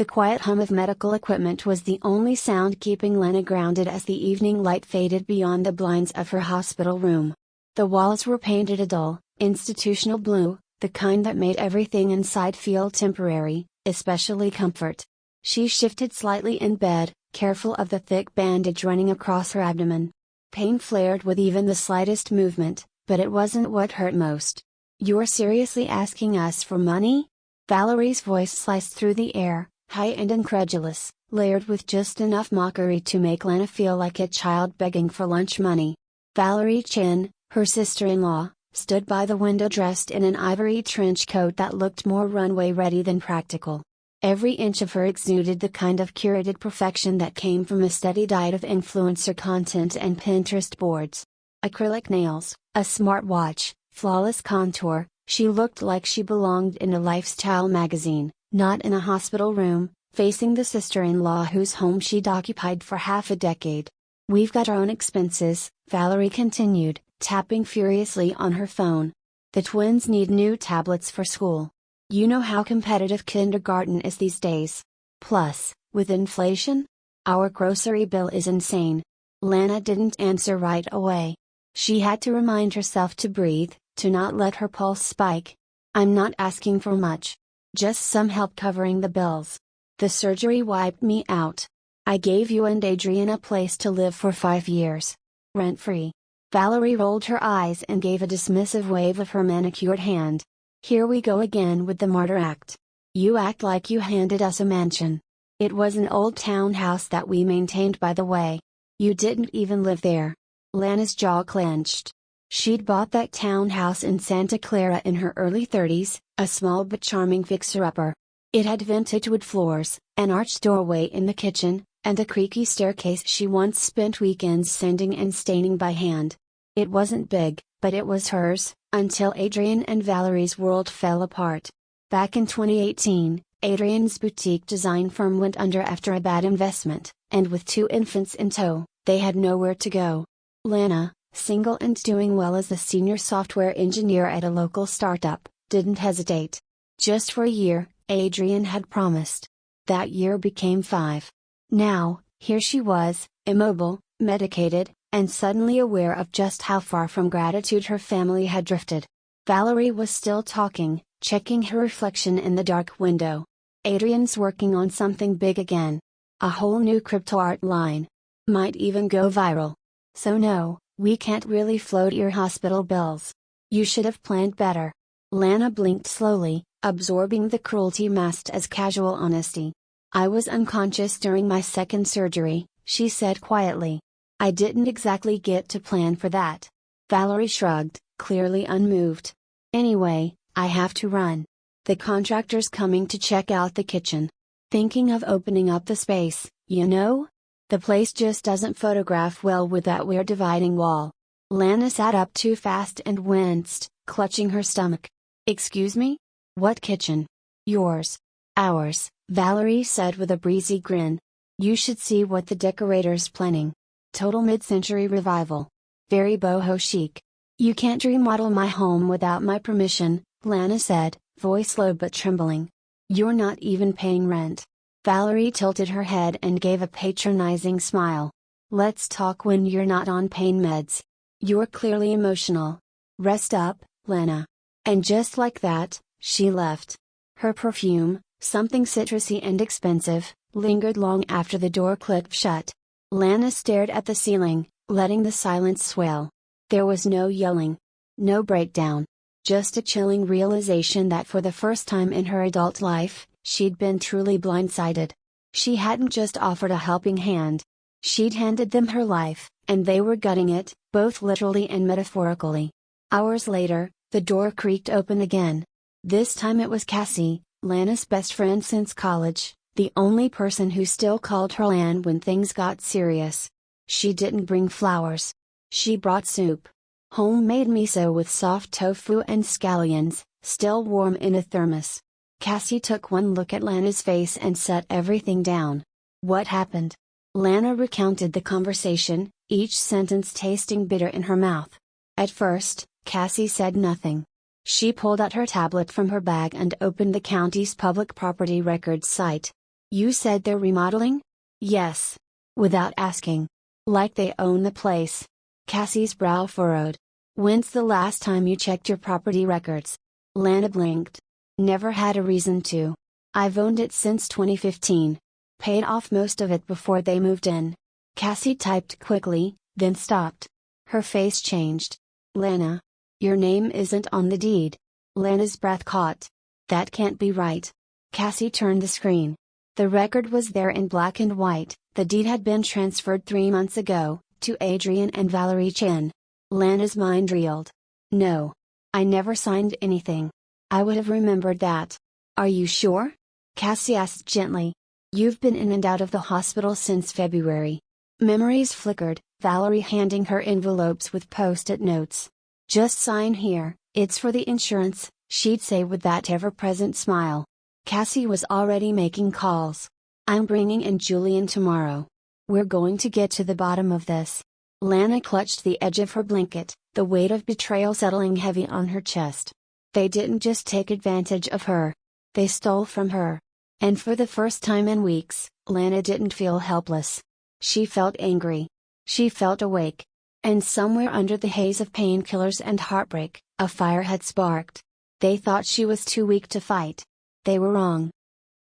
The quiet hum of medical equipment was the only sound keeping Lana grounded as the evening light faded beyond the blinds of her hospital room. The walls were painted a dull, institutional blue, the kind that made everything inside feel temporary, especially comfort. She shifted slightly in bed, careful of the thick bandage running across her abdomen. Pain flared with even the slightest movement, but it wasn't what hurt most. "You're seriously asking us for money?" Valerie's voice sliced through the air, high and incredulous, layered with just enough mockery to make Lana feel like a child begging for lunch money. Valerie Chin, her sister-in-law, stood by the window dressed in an ivory trench coat that looked more runway-ready than practical. Every inch of her exuded the kind of curated perfection that came from a steady diet of influencer content and Pinterest boards. Acrylic nails, a smart watch, flawless contour, she looked like she belonged in a lifestyle magazine, not in a hospital room, facing the sister-in-law whose home she'd occupied for half a decade. "We've got our own expenses," Valerie continued, tapping furiously on her phone. "The twins need new tablets for school. You know how competitive kindergarten is these days. Plus, with inflation? Our grocery bill is insane." Lana didn't answer right away. She had to remind herself to breathe, to not let her pulse spike. "I'm not asking for much. Just some help covering the bills. The surgery wiped me out. I gave you and Adrian a place to live for 5 years. Rent-free." Valerie rolled her eyes and gave a dismissive wave of her manicured hand. "Here we go again with the martyr act. You act like you handed us a mansion. It was an old townhouse that we maintained, by the way. You didn't even live there." Lana's jaw clenched. She'd bought that townhouse in Santa Clara in her early 30s, a small but charming fixer-upper. It had vintage wood floors, an arched doorway in the kitchen, and a creaky staircase she once spent weekends sanding and staining by hand. It wasn't big, but it was hers, until Adrian and Valerie's world fell apart. Back in 2018, Adrian's boutique design firm went under after a bad investment, and with 2 infants in tow, they had nowhere to go. Lana, single and doing well as a senior software engineer at a local startup, didn't hesitate. Just for a year, Adrian had promised. That year became 5. Now, here she was, immobile, medicated, and suddenly aware of just how far from gratitude her family had drifted. Valerie was still talking, checking her reflection in the dark window. "Adrian's working on something big again. A whole new crypto art line. Might even go viral. So no, we can't really float your hospital bills. You should have planned better." Lana blinked slowly, absorbing the cruelty masked as casual honesty. "I was unconscious during my second surgery," she said quietly. "I didn't exactly get to plan for that." Valerie shrugged, clearly unmoved. "Anyway, I have to run. The contractor's coming to check out the kitchen. Thinking of opening up the space, you know? The place just doesn't photograph well with that weird dividing wall." Lana sat up too fast and winced, clutching her stomach. "Excuse me? What kitchen? Yours? Ours?" Valerie said with a breezy grin. "You should see what the decorator's planning. Total mid-century revival. Very boho chic." "You can't remodel my home without my permission," Lana said, voice low but trembling. "You're not even paying rent." Valerie tilted her head and gave a patronizing smile. "Let's talk when you're not on pain meds. You're clearly emotional. Rest up, Lana." And just like that, she left. Her perfume, something citrusy and expensive, lingered long after the door clicked shut. Lana stared at the ceiling, letting the silence swell. There was no yelling. No breakdown. Just a chilling realization that for the first time in her adult life, she'd been truly blindsided. She hadn't just offered a helping hand. She'd handed them her life, and they were gutting it, both literally and metaphorically. Hours later, the door creaked open again. This time it was Cassie, Lana's best friend since college, the only person who still called her Lan when things got serious. She didn't bring flowers. She brought soup. Homemade miso with soft tofu and scallions, still warm in a thermos. Cassie took one look at Lana's face and set everything down. "What happened?" Lana recounted the conversation, each sentence tasting bitter in her mouth. At first, Cassie said nothing. She pulled out her tablet from her bag and opened the county's public property records site. You said they're remodeling? Yes. Without asking. Like they own the place. Cassie's brow furrowed. When's the last time you checked your property records? Lana blinked. Never had a reason to. I've owned it since 2015. Paid off most of it before they moved in. Cassie typed quickly, then stopped. Her face changed. Lana. Your name isn't on the deed. Lana's breath caught. That can't be right. Cassie turned the screen. The record was there in black and white. The deed had been transferred 3 months ago, to Adrian and Valerie Chen. Lana's mind reeled. No. I never signed anything. I would have remembered that. Are you sure? Cassie asked gently. You've been in and out of the hospital since February. Memories flickered, Valerie handing her envelopes with post-it notes. Just sign here, it's for the insurance, she'd say with that ever-present smile. Cassie was already making calls. I'm bringing in Julian tomorrow. We're going to get to the bottom of this. Lana clutched the edge of her blanket, the weight of betrayal settling heavy on her chest. They didn't just take advantage of her. They stole from her. And for the first time in weeks, Lana didn't feel helpless. She felt angry. She felt awake. And somewhere under the haze of painkillers and heartbreak, a fire had sparked. They thought she was too weak to fight. They were wrong.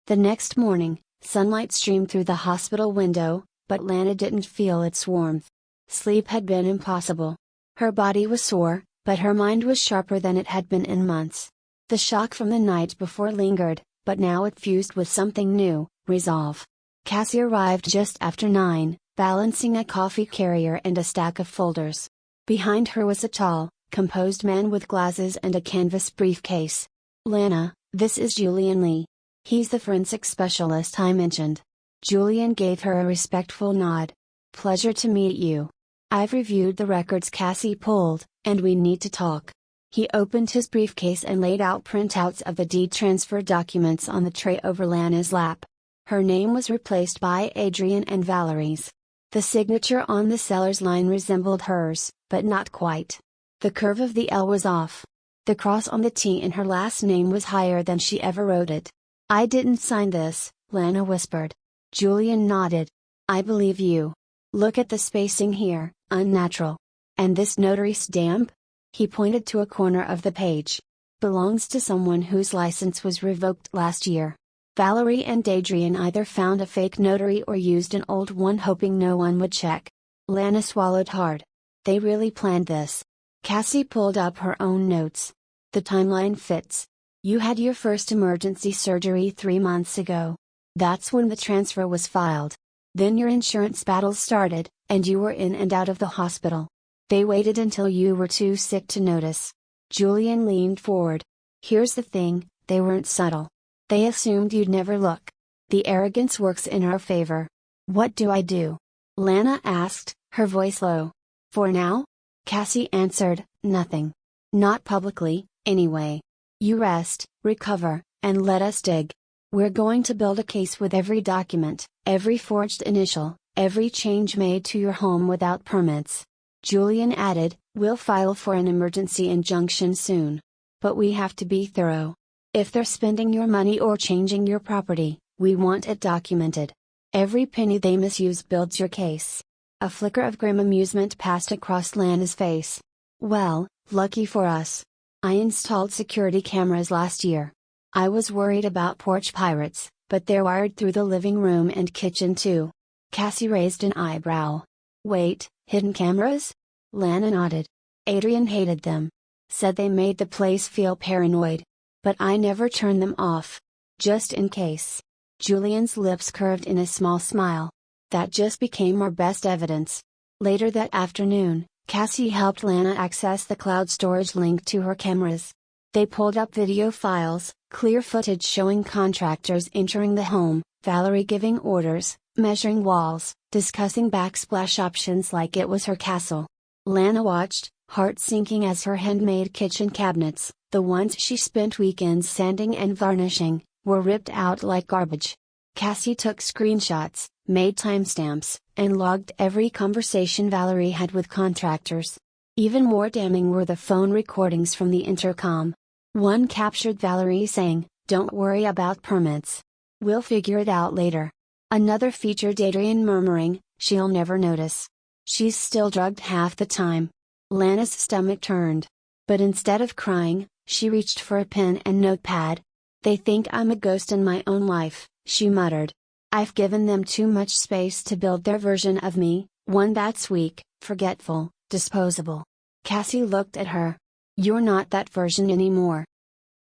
The next morning, sunlight streamed through the hospital window, but Lana didn't feel its warmth. Sleep had been impossible. Her body was sore, but her mind was sharper than it had been in months. The shock from the night before lingered, but now it fused with something new, resolve. Cassie arrived just after 9, balancing a coffee carrier and a stack of folders. Behind her was a tall, composed man with glasses and a canvas briefcase. Lana, this is Julian Lee. He's the forensic specialist I mentioned. Julian gave her a respectful nod. Pleasure to meet you. I've reviewed the records Cassie pulled, and we need to talk. He opened his briefcase and laid out printouts of the deed transfer documents on the tray over Lana's lap. Her name was replaced by Adrian and Valerie's. The signature on the seller's line resembled hers, but not quite. The curve of the L was off. The cross on the T in her last name was higher than she ever wrote it. I didn't sign this, Lana whispered. Julian nodded. I believe you. Look at the spacing here, unnatural. And this notary stamp? He pointed to a corner of the page. Belongs to someone whose license was revoked last year. Valerie and Adrian either found a fake notary or used an old one hoping no one would check. Lana swallowed hard. They really planned this. Cassie pulled up her own notes. The timeline fits. You had your first emergency surgery 3 months ago. That's when the transfer was filed. Then your insurance battle started, and you were in and out of the hospital. They waited until you were too sick to notice. Julian leaned forward. Here's the thing, they weren't subtle. They assumed you'd never look. The arrogance works in our favor. What do I do? Lana asked, her voice low. For now? Cassie answered, nothing. Not publicly, anyway. You rest, recover, and let us dig. We're going to build a case with every document, every forged initial, every change made to your home without permits. Julian added, we'll file for an emergency injunction soon. But we have to be thorough. If they're spending your money or changing your property, we want it documented. Every penny they misuse builds your case. A flicker of grim amusement passed across Lana's face. Well, lucky for us. I installed security cameras last year. I was worried about porch pirates, but they're wired through the living room and kitchen too. Cassie raised an eyebrow. Wait, hidden cameras? Lana nodded. Adrian hated them. Said they made the place feel paranoid. But I never turned them off. Just in case. Julian's lips curved in a small smile. That just became our best evidence. Later that afternoon, Cassie helped Lana access the cloud storage linked to her cameras. They pulled up video files, clear footage showing contractors entering the home, Valerie giving orders, measuring walls, discussing backsplash options like it was her castle. Lana watched, heart sinking as her handmade kitchen cabinets, the ones she spent weekends sanding and varnishing, were ripped out like garbage. Cassie took screenshots, made timestamps, and logged every conversation Valerie had with contractors. Even more damning were the phone recordings from the intercom. One captured Valerie saying, "Don't worry about permits. We'll figure it out later. Another featured Adrian murmuring, she'll never notice. She's still drugged half the time. Lana's stomach turned. But instead of crying, she reached for a pen and notepad. They think I'm a ghost in my own life, she muttered. I've given them too much space to build their version of me, one that's weak, forgetful, disposable. Cassie looked at her. You're not that version anymore.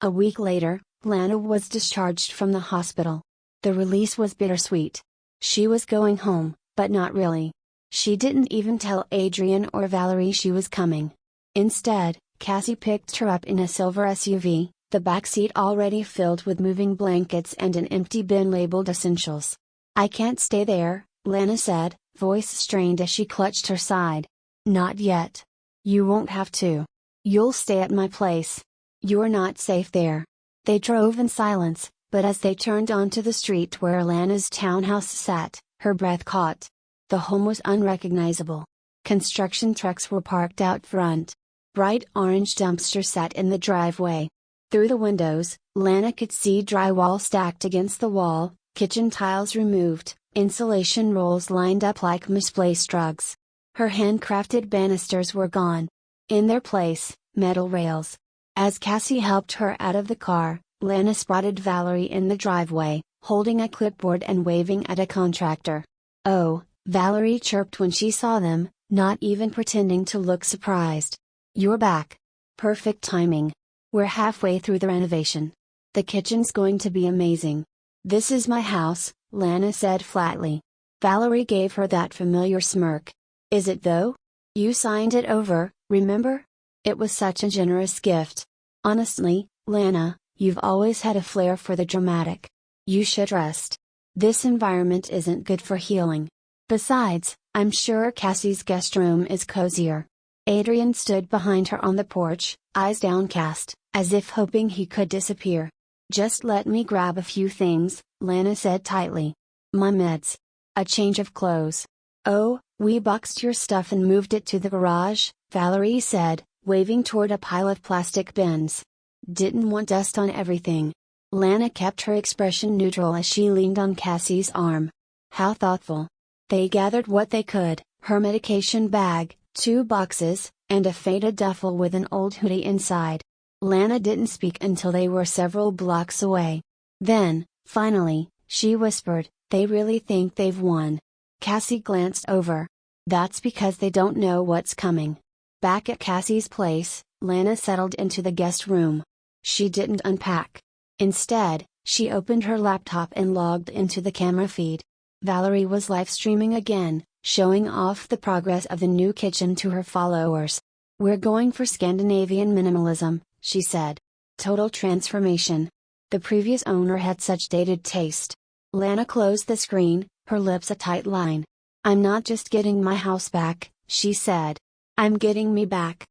A week later, Lana was discharged from the hospital. The release was bittersweet. She was going home, but not really. She didn't even tell Adrian or Valerie she was coming. Instead, Cassie picked her up in a silver SUV, the backseat already filled with moving blankets and an empty bin labeled essentials. I can't stay there, Lana said, voice strained as she clutched her side. Not yet. You won't have to. You'll stay at my place. You're not safe there. They drove in silence, but as they turned onto the street where Lana's townhouse sat, her breath caught. The home was unrecognizable. Construction trucks were parked out front. Bright orange dumpsters sat in the driveway. Through the windows, Lana could see drywall stacked against the wall, kitchen tiles removed, insulation rolls lined up like misplaced rugs. Her handcrafted banisters were gone. In their place, metal rails. As Cassie helped her out of the car, Lana spotted Valerie in the driveway, holding a clipboard and waving at a contractor. Oh, Valerie chirped when she saw them, not even pretending to look surprised. You're back. Perfect timing. We're halfway through the renovation. The kitchen's going to be amazing. This is my house, Lana said flatly. Valerie gave her that familiar smirk. Is it though? You signed it over, remember? It was such a generous gift. Honestly, Lana, you've always had a flair for the dramatic. You should rest. This environment isn't good for healing. Besides, I'm sure Cassie's guest room is cozier. Adrian stood behind her on the porch, eyes downcast, as if hoping he could disappear. Just let me grab a few things, Lana said tightly. My meds. A change of clothes. Oh, we boxed your stuff and moved it to the garage, Valerie said, waving toward a pile of plastic bins. Didn't want dust on everything. Lana kept her expression neutral as she leaned on Cassie's arm. How thoughtful. They gathered what they could, her medication bag, 2 boxes, and a faded duffel with an old hoodie inside. Lana didn't speak until they were several blocks away. Then, finally, she whispered, they really think they've won. Cassie glanced over. That's because they don't know what's coming. Back at Cassie's place, Lana settled into the guest room. She didn't unpack. Instead, she opened her laptop and logged into the camera feed. Valerie was live streaming again, showing off the progress of the new kitchen to her followers. We're going for Scandinavian minimalism, she said. Total transformation. The previous owner had such dated taste. Lana closed the screen, her lips a tight line. I'm not just getting my house back, she said. I'm getting me back.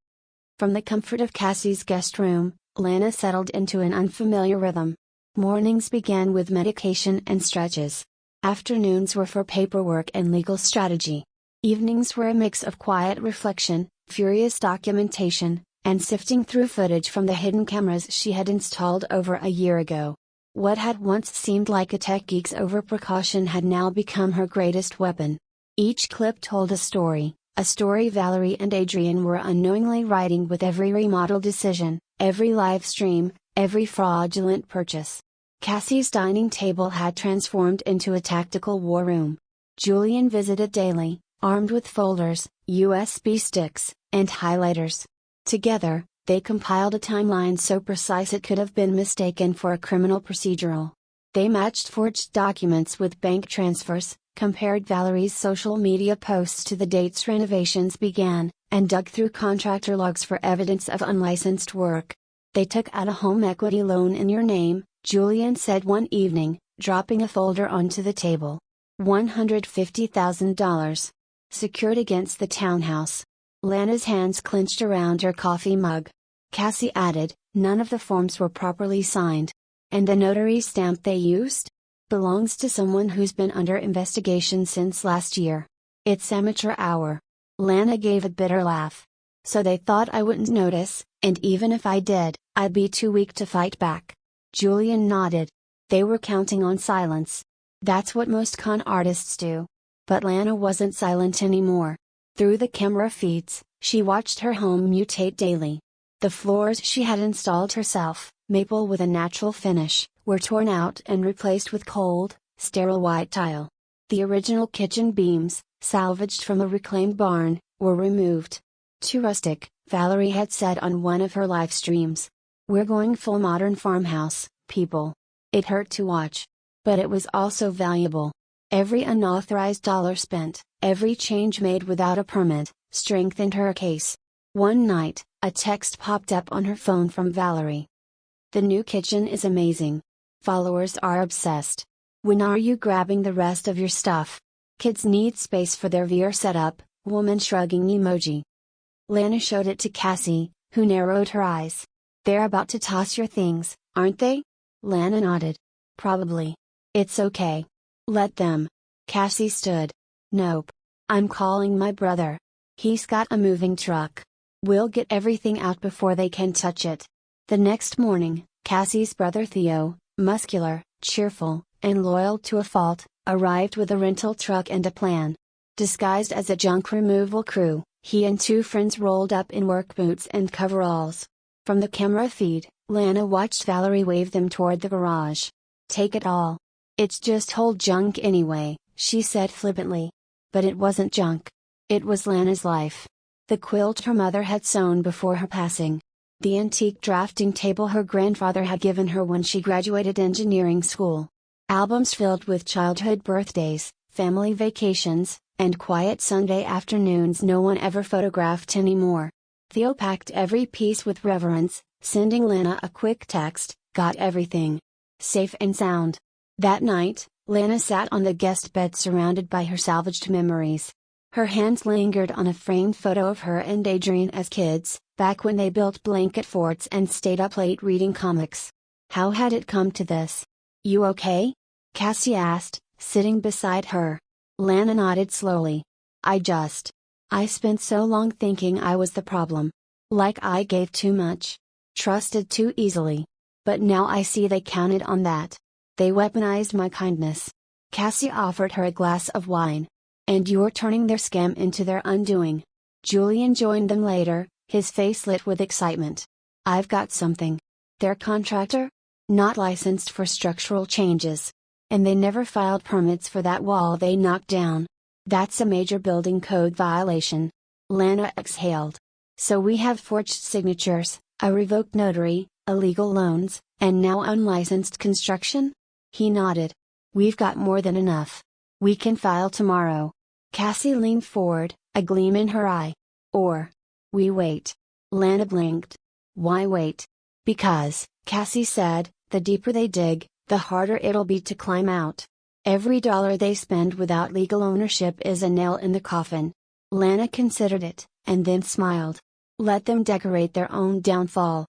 From the comfort of Cassie's guest room, Lana settled into an unfamiliar rhythm. Mornings began with medication and stretches. Afternoons were for paperwork and legal strategy. Evenings were a mix of quiet reflection, furious documentation, and sifting through footage from the hidden cameras she had installed over a year ago. What had once seemed like a tech geek's overprecaution had now become her greatest weapon. Each clip told a story Valerie and Adrian were unknowingly writing with every remodel decision, every live stream, every fraudulent purchase. Cassie's dining table had transformed into a tactical war room. Julian visited daily, armed with folders, USB sticks, and highlighters. Together, they compiled a timeline so precise it could have been mistaken for a criminal procedural. They matched forged documents with bank transfers, compared Valerie's social media posts to the dates renovations began, and dug through contractor logs for evidence of unlicensed work. They took out a home equity loan in your name, Julian said one evening, dropping a folder onto the table. $150,000. Secured against the townhouse. Lana's hands clenched around her coffee mug. Cassie added, none of the forms were properly signed. And the notary stamp they used? Belongs to someone who's been under investigation since last year. It's amateur hour. Lana gave a bitter laugh. So they thought I wouldn't notice, and even if I did, I'd be too weak to fight back. Julian nodded. They were counting on silence. That's what most con artists do. But Lana wasn't silent anymore. Through the camera feeds, she watched her home mutate daily. The floors she had installed herself, maple with a natural finish, were torn out and replaced with cold, sterile white tile. The original kitchen beams, salvaged from a reclaimed barn, were removed. Too rustic, Valerie had said on one of her live streams. We're going full modern farmhouse, people. It hurt to watch. But it was also valuable. Every unauthorized dollar spent, every change made without a permit, strengthened her case. One night, a text popped up on her phone from Valerie. The new kitchen is amazing. Followers are obsessed. When are you grabbing the rest of your stuff? Kids need space for their VR setup, woman shrugging emoji. Lana showed it to Cassie, who narrowed her eyes. They're about to toss your things, aren't they? Lana nodded. Probably. It's okay. Let them. Cassie stood. Nope. I'm calling my brother. He's got a moving truck. We'll get everything out before they can touch it. The next morning, Cassie's brother Theo, muscular, cheerful, and loyal to a fault, arrived with a rental truck and a plan. Disguised as a junk removal crew, he and two friends rolled up in work boots and coveralls. From the camera feed, Lana watched Valerie wave them toward the garage. Take it all. It's just old junk anyway, she said flippantly. But it wasn't junk. It was Lana's life. The quilt her mother had sewn before her passing. The antique drafting table her grandfather had given her when she graduated engineering school. Albums filled with childhood birthdays, family vacations, and quiet Sunday afternoons no one ever photographed anymore. Theo packed every piece with reverence, sending Lana a quick text, got everything. Safe and sound. That night, Lana sat on the guest bed surrounded by her salvaged memories. Her hands lingered on a framed photo of her and Adrian as kids, back when they built blanket forts and stayed up late reading comics. How had it come to this? You okay? Cassie asked, sitting beside her. Lana nodded slowly. I spent so long thinking I was the problem. Like I gave too much. Trusted too easily. But now I see they counted on that. They weaponized my kindness. Cassie offered her a glass of wine. And you're turning their scam into their undoing. Julian joined them later, his face lit with excitement. I've got something. Their contractor? Not licensed for structural changes. And they never filed permits for that wall they knocked down. That's a major building code violation. Lana exhaled. So we have forged signatures, a revoked notary, illegal loans, and now unlicensed construction? He nodded. We've got more than enough. We can file tomorrow. Cassie leaned forward, a gleam in her eye. Or we wait. Lana blinked. Why wait? Because, Cassie said, the deeper they dig, the harder it'll be to climb out. Every dollar they spend without legal ownership is a nail in the coffin. Lana considered it, and then smiled. Let them decorate their own downfall.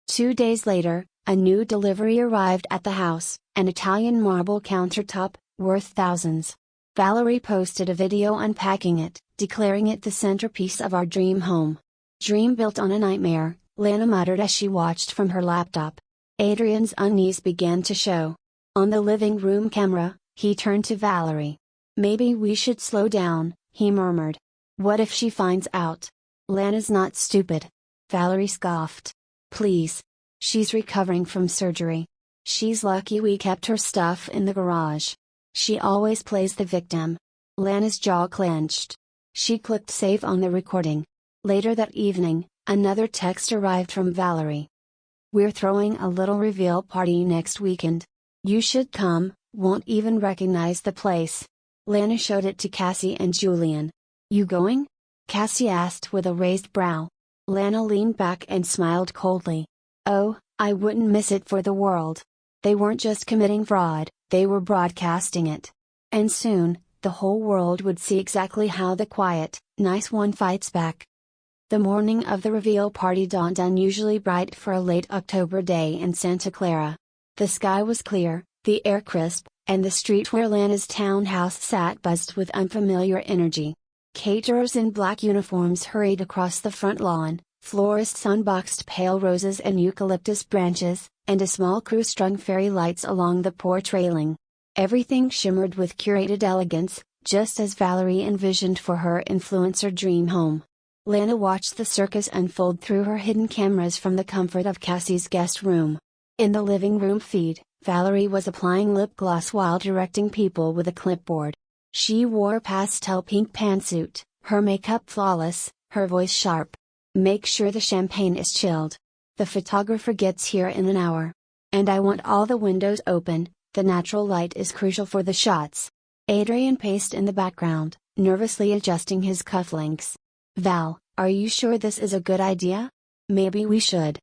2 days later, a new delivery arrived at the house, an Italian marble countertop, worth thousands. Valerie posted a video unpacking it, declaring it the centerpiece of our dream home. Dream built on a nightmare, Lana muttered as she watched from her laptop. Adrian's unease began to show. On the living room camera, he turned to Valerie. Maybe we should slow down, he murmured. What if she finds out? Lana's not stupid. Valerie scoffed. Please. She's recovering from surgery. She's lucky we kept her stuff in the garage. She always plays the victim. Lana's jaw clenched. She clicked save on the recording. Later that evening, another text arrived from Valerie. We're throwing a little reveal party next weekend. You should come, won't even recognize the place. Lana showed it to Cassie and Julian. You going? Cassie asked with a raised brow. Lana leaned back and smiled coldly. Oh, I wouldn't miss it for the world. They weren't just committing fraud, they were broadcasting it. And soon, the whole world would see exactly how the quiet, nice one fights back. The morning of the reveal party dawned unusually bright for a late October day in Santa Clara. The sky was clear, the air crisp, and the street where Lana's townhouse sat buzzed with unfamiliar energy. Caterers in black uniforms hurried across the front lawn, Florists unboxed pale roses and eucalyptus branches, and a small crew strung fairy lights along the porch railing. Everything shimmered with curated elegance, just as Valerie envisioned for her influencer dream home. Lana watched the circus unfold through her hidden cameras from the comfort of Cassie's guest room. In the living room feed, Valerie was applying lip gloss while directing people with a clipboard. She wore a pastel pink pantsuit, her makeup flawless, her voice sharp. Make sure the champagne is chilled. The photographer gets here in an hour. And I want all the windows open, the natural light is crucial for the shots. Adrian paced in the background, nervously adjusting his cufflinks. Val, are you sure this is a good idea? Maybe we should.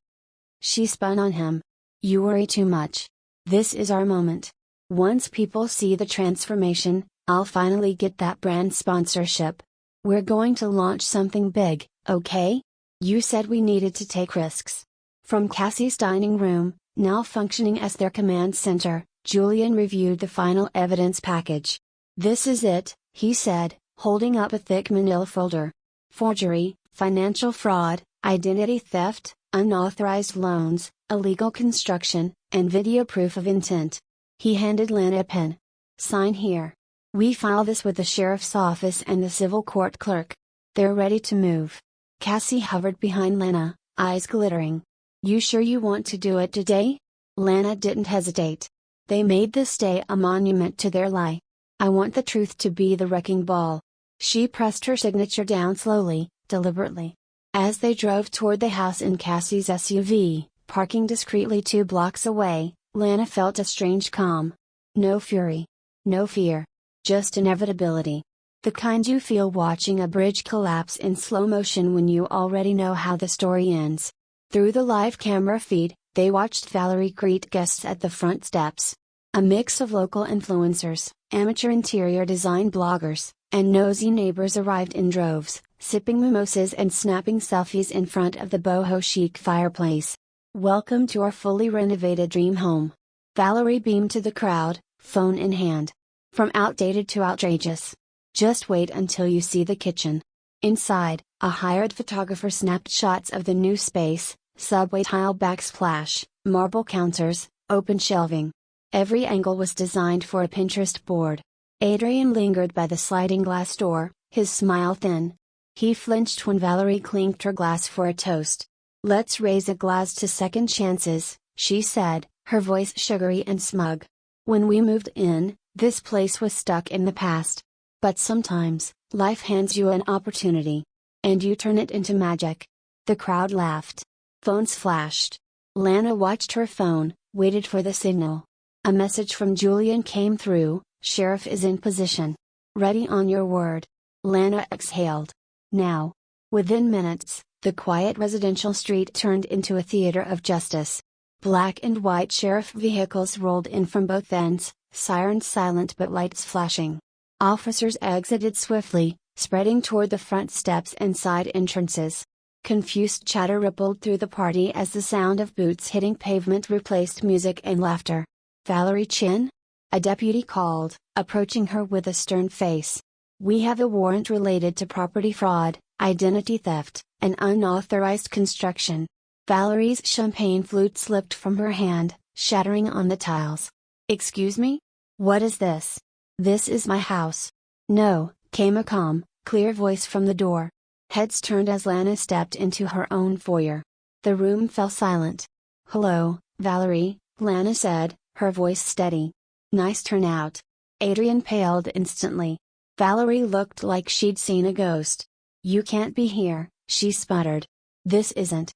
She spun on him. You worry too much. This is our moment. Once people see the transformation, I'll finally get that brand sponsorship. We're going to launch something big, okay? You said we needed to take risks. From Cassie's dining room, now functioning as their command center, Julian reviewed the final evidence package. This is it, he said, holding up a thick manila folder. Forgery, financial fraud, identity theft, unauthorized loans, illegal construction, and video proof of intent. He handed Lana a pen. Sign here. We file this with the sheriff's office and the civil court clerk. They're ready to move. Cassie hovered behind Lana, eyes glittering. You sure you want to do it today? Lana didn't hesitate. They made this day a monument to their lie. I want the truth to be the wrecking ball. She pressed her signature down slowly, deliberately. As they drove toward the house in Cassie's SUV, parking discreetly 2 blocks away, Lana felt a strange calm. No fury. No fear. Just inevitability. The kind you feel watching a bridge collapse in slow motion when you already know how the story ends. Through the live camera feed, they watched Valerie greet guests at the front steps. A mix of local influencers, amateur interior design bloggers, and nosy neighbors arrived in droves, sipping mimosas and snapping selfies in front of the boho chic fireplace. Welcome to our fully renovated dream home. Valerie beamed to the crowd, phone in hand. From outdated to outrageous. Just wait until you see the kitchen. Inside, a hired photographer snapped shots of the new space, subway tile backsplash, marble counters, open shelving. Every angle was designed for a Pinterest board. Adrian lingered by the sliding glass door, his smile thin. He flinched when Valerie clinked her glass for a toast. Let's raise a glass to second chances, she said, her voice sugary and smug. When we moved in, this place was stuck in the past. But sometimes, life hands you an opportunity. And you turn it into magic. The crowd laughed. Phones flashed. Lana watched her phone, waited for the signal. A message from Julian came through, Sheriff is in position. Ready on your word. Lana exhaled. Now. Within minutes, the quiet residential street turned into a theater of justice. Black and white sheriff vehicles rolled in from both ends, sirens silent but lights flashing. Officers exited swiftly, spreading toward the front steps and side entrances. Confused chatter rippled through the party as the sound of boots hitting pavement replaced music and laughter. Valerie Chin? A deputy called, approaching her with a stern face. We have a warrant related to property fraud, identity theft, and unauthorized construction. Valerie's champagne flute slipped from her hand, shattering on the tiles. Excuse me? What is this? This is my house. No, came a calm, clear voice from the door. Heads turned as Lana stepped into her own foyer. The room fell silent. Hello, Valerie, Lana said, her voice steady. Nice turnout. Adrian paled instantly. Valerie looked like she'd seen a ghost. You can't be here, she sputtered. This isn't.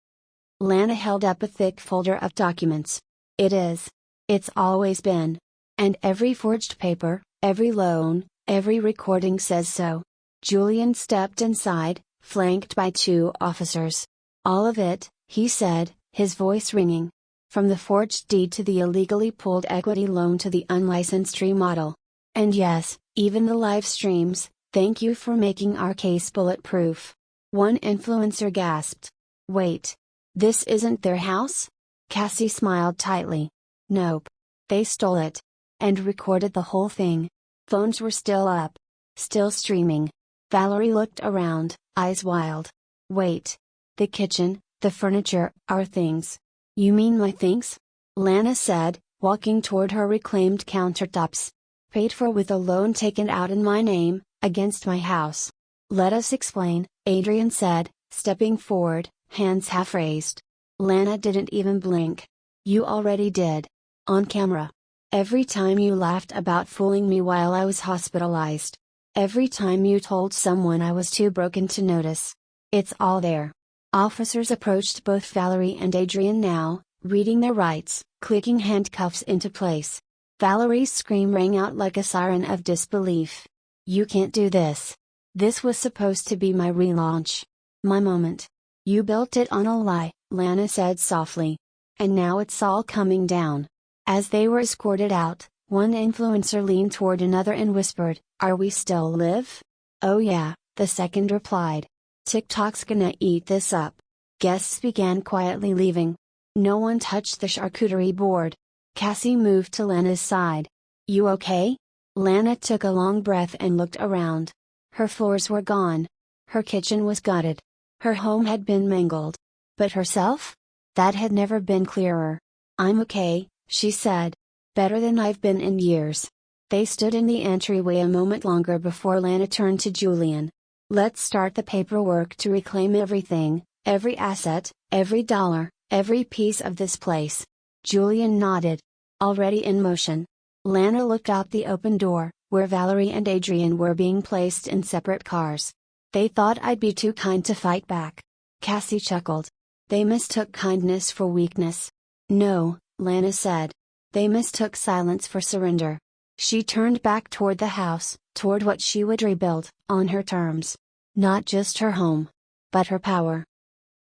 Lana held up a thick folder of documents. It is. It's always been. And every forged paper, every loan, every recording says so. Julian stepped inside, flanked by 2 officers. All of it, he said, his voice ringing. From the forged deed to the illegally pulled equity loan to the unlicensed remodel. And yes, even the live streams, thank you for making our case bulletproof. One influencer gasped. Wait. This isn't their house? Cassie smiled tightly. Nope. They stole it. And recorded the whole thing. Phones were still up. Still streaming. Valerie looked around, eyes wild. Wait. The kitchen, the furniture, our things. You mean my things? Lana said, walking toward her reclaimed countertops. Paid for with a loan taken out in my name, against my house. Let us explain, Adrian said, stepping forward, hands half raised. Lana didn't even blink. You already did. On camera. Every time you laughed about fooling me while I was hospitalized. Every time you told someone I was too broken to notice. It's all there. Officers approached both Valerie and Adrian now, reading their rights, clicking handcuffs into place. Valerie's scream rang out like a siren of disbelief. You can't do this. This was supposed to be my relaunch. My moment. You built it on a lie, Lana said softly. And now it's all coming down. As they were escorted out, one influencer leaned toward another and whispered, "Are we still live?" "Oh yeah," the second replied. "TikTok's gonna eat this up." Guests began quietly leaving. No one touched the charcuterie board. Cassie moved to Lana's side. "You okay?" Lana took a long breath and looked around. Her floors were gone. Her kitchen was gutted. Her home had been mangled. But herself? That had never been clearer. "I'm okay," she said. "Better than I've been in years." They stood in the entryway a moment longer before Lana turned to Julian. "Let's start the paperwork to reclaim everything, every asset, every dollar, every piece of this place." Julian nodded. Already in motion. Lana looked out the open door, where Valerie and Adrian were being placed in separate cars. "They thought I'd be too kind to fight back." Cassie chuckled. "They mistook kindness for weakness." "No," Lana said. "They mistook silence for surrender." She turned back toward the house, toward what she would rebuild, on her terms. Not just her home. But her power.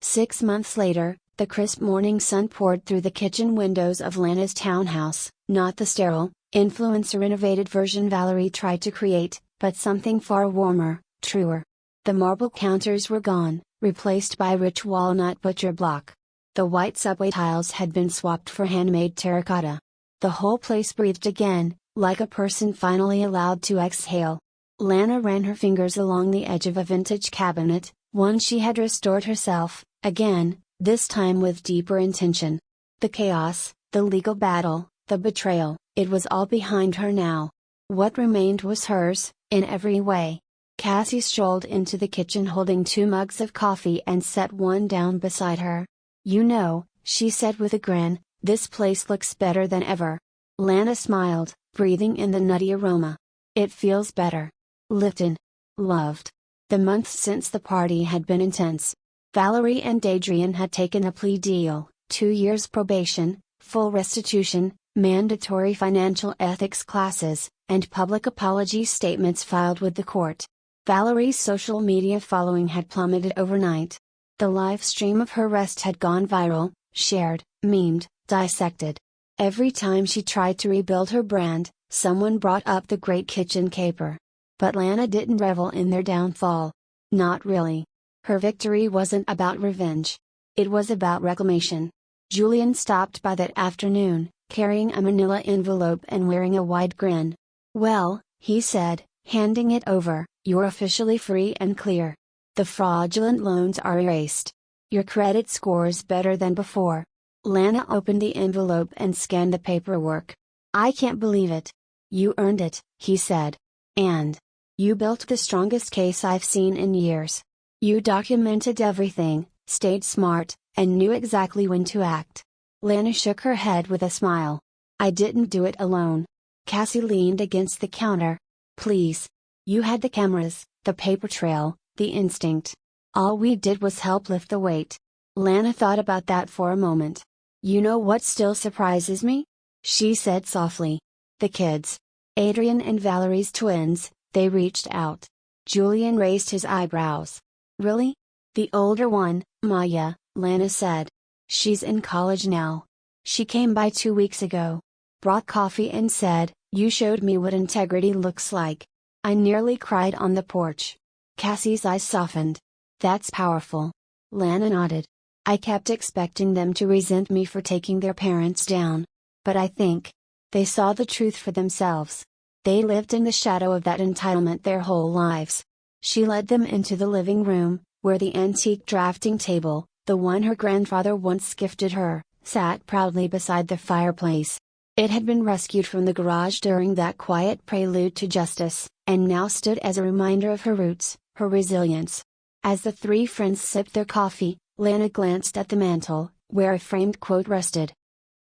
6 months later, the crisp morning sun poured through the kitchen windows of Lana's townhouse, not the sterile, influencer-renovated version Valerie tried to create, but something far warmer, truer. The marble counters were gone, replaced by rich walnut butcher block. The white subway tiles had been swapped for handmade terracotta. The whole place breathed again, like a person finally allowed to exhale. Lana ran her fingers along the edge of a vintage cabinet, one she had restored herself, again, this time with deeper intention. The chaos, the legal battle, the betrayal, it was all behind her now. What remained was hers, in every way. Cassie strolled into the kitchen holding 2 mugs of coffee and set one down beside her. "You know," she said with a grin, "this place looks better than ever." Lana smiled, breathing in the nutty aroma. "It feels better. Lifted. Loved." The months since the party had been intense. Valerie and Adrian had taken a plea deal, 2 years probation, full restitution, mandatory financial ethics classes, and public apology statements filed with the court. Valerie's social media following had plummeted overnight. The live stream of her arrest had gone viral, shared, memed, dissected. Every time she tried to rebuild her brand, someone brought up the Great Kitchen Caper. But Lana didn't revel in their downfall. Not really. Her victory wasn't about revenge. It was about reclamation. Julian stopped by that afternoon, carrying a manila envelope and wearing a wide grin. "Well," he said, handing it over, "you're officially free and clear. The fraudulent loans are erased. Your credit score's better than before." Lana opened the envelope and scanned the paperwork. "I can't believe it." "You earned it," he said. "And you built the strongest case I've seen in years. You documented everything, stayed smart, and knew exactly when to act." Lana shook her head with a smile. "I didn't do it alone." Cassie leaned against the counter. "Please. You had the cameras, the paper trail, the instinct. All we did was help lift the weight." Lana thought about that for a moment. "You know what still surprises me?" she said softly. "The kids. Adrian and Valerie's twins, they reached out." Julian raised his eyebrows. "Really?" "The older one, Maya," Lana said. "She's in college now. She came by 2 weeks ago. Brought coffee and said, 'You showed me what integrity looks like.' I nearly cried on the porch." Cassie's eyes softened. "That's powerful." Lana nodded. "I kept expecting them to resent me for taking their parents down. But I think they saw the truth for themselves. They lived in the shadow of that entitlement their whole lives." She led them into the living room, where the antique drafting table, the one her grandfather once gifted her, sat proudly beside the fireplace. It had been rescued from the garage during that quiet prelude to justice, and now stood as a reminder of her roots, her resilience. As the three friends sipped their coffee, Lana glanced at the mantel, where a framed quote rested.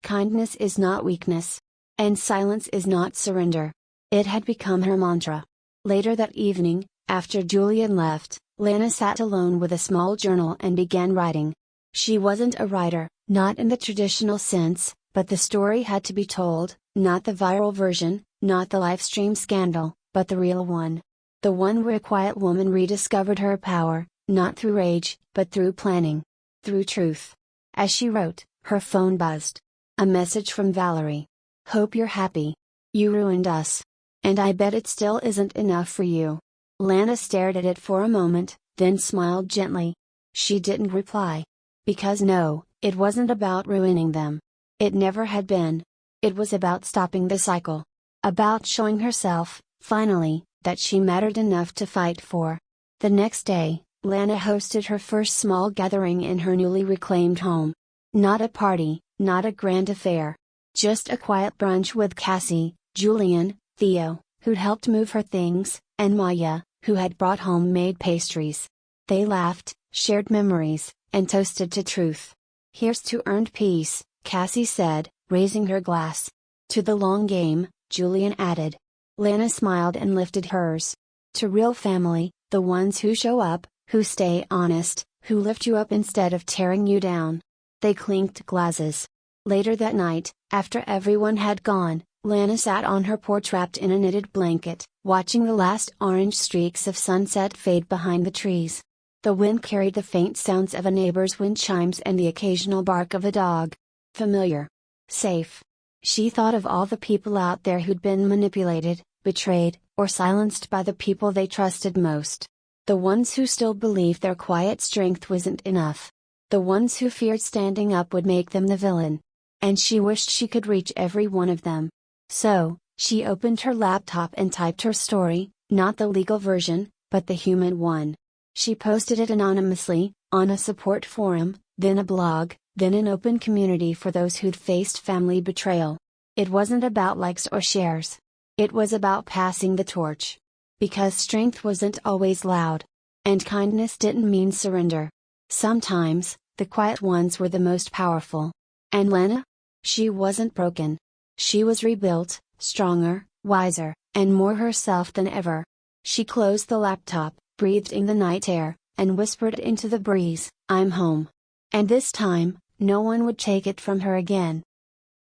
"Kindness is not weakness. And silence is not surrender." It had become her mantra. Later that evening, after Julian left, Lana sat alone with a small journal and began writing. She wasn't a writer, not in the traditional sense, but the story had to be told, not the viral version, not the livestream scandal, but the real one. The one where a quiet woman rediscovered her power, not through rage, but through planning. Through truth. As she wrote, her phone buzzed. A message from Valerie. "Hope you're happy. You ruined us. And I bet it still isn't enough for you." Lana stared at it for a moment, then smiled gently. She didn't reply. Because no, it wasn't about ruining them. It never had been. It was about stopping the cycle. About showing herself, finally, that she mattered enough to fight for. The next day, Lana hosted her first small gathering in her newly reclaimed home. Not a party, not a grand affair. Just a quiet brunch with Cassie, Julian, Theo, who'd helped move her things, and Maya, who had brought homemade pastries. They laughed, shared memories, and toasted to truth. "Here's to earned peace," Cassie said, raising her glass. "To the long game," Julian added. Lana smiled and lifted hers. "To real family, the ones who show up, who stay honest, who lift you up instead of tearing you down." They clinked glasses. Later that night, after everyone had gone, Lana sat on her porch wrapped in a knitted blanket, watching the last orange streaks of sunset fade behind the trees. The wind carried the faint sounds of a neighbor's wind chimes and the occasional bark of a dog. Familiar. Safe. She thought of all the people out there who'd been manipulated, betrayed, or silenced by the people they trusted most. The ones who still believed their quiet strength wasn't enough. The ones who feared standing up would make them the villain. And she wished she could reach every one of them. So, she opened her laptop and typed her story, not the legal version, but the human one. She posted it anonymously, on a support forum, then a blog, then an open community for those who'd faced family betrayal. It wasn't about likes or shares. It was about passing the torch. Because strength wasn't always loud. And kindness didn't mean surrender. Sometimes, the quiet ones were the most powerful. And Lana? She wasn't broken. She was rebuilt, stronger, wiser, and more herself than ever. She closed the laptop, breathed in the night air, and whispered into the breeze, "I'm home." And this time, no one would take it from her again.